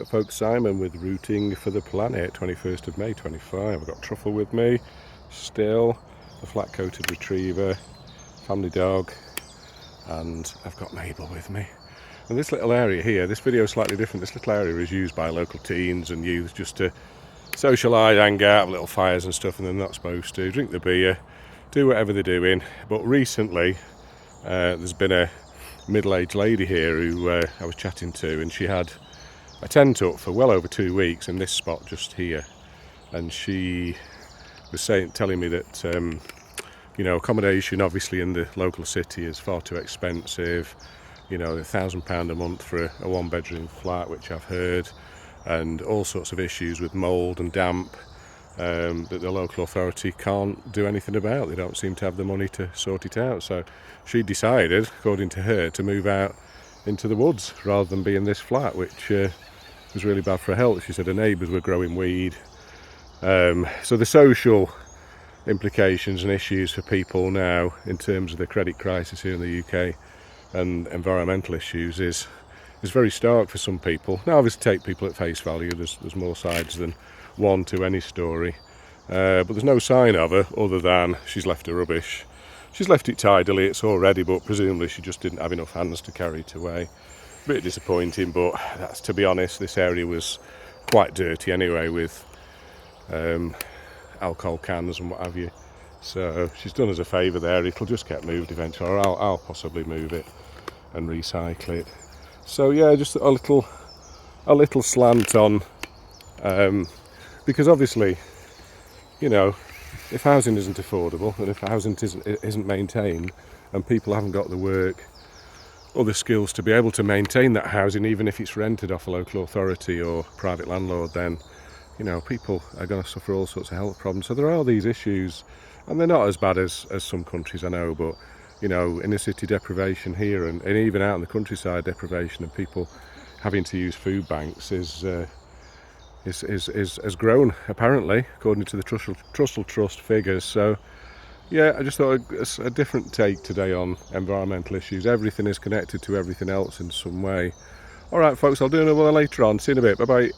Folks, Simon with Rooting for the Planet, 21st of May 25. I've got Truffle with me, still, the flat-coated retriever, family dog, and I've got Mabel with me. And this little area here, this video is slightly different. This little area is used by local teens and youth just to socialise, hang out, have little fires and stuff, and they're not supposed to drink the beer, do whatever they're doing. But recently, there's been a middle-aged lady here who I was chatting to, and she had a tent up for well over 2 weeks in this spot just here, and she was telling me that accommodation obviously in the local city is far too expensive. £1,000 a month for a one-bedroom flat, which I've heard, and all sorts of issues with mould and damp that the local authority can't do anything about. They don't seem to have the money to sort it out. So she decided, according to her, to move out into the woods rather than be in this flat, which was really bad for her health. She said her neighbours were growing weed. So the social implications and issues for people now in terms of the credit crisis here in the UK and environmental issues is very stark for some people. Now, obviously, take people at face value. There's more sides than one to any story. But there's no sign of her other than she's left her rubbish. She's left it tidily, it's all ready, but presumably she just didn't have enough hands to carry it away. A bit disappointing, but that's, to be honest, this area was quite dirty anyway with alcohol cans and what have you. So she's done us a favour there. It'll just get moved eventually, or I'll possibly move it and recycle it. So yeah, just a little slant on, because obviously, if housing isn't affordable and if housing isn't maintained and people haven't got the work or the skills to be able to maintain that housing, even if it's rented off a local authority or private landlord, then people are going to suffer all sorts of health problems. So there are these issues, and they're not as bad as some countries, I know, but inner city deprivation here and even out in the countryside deprivation and people having to use food banks has grown, apparently, according to the Trussell Trust figures. So yeah, I just thought a different take today on environmental issues. Everything is connected to everything else in some way. All right, folks, I'll do another one later on. See you in a bit. Bye bye.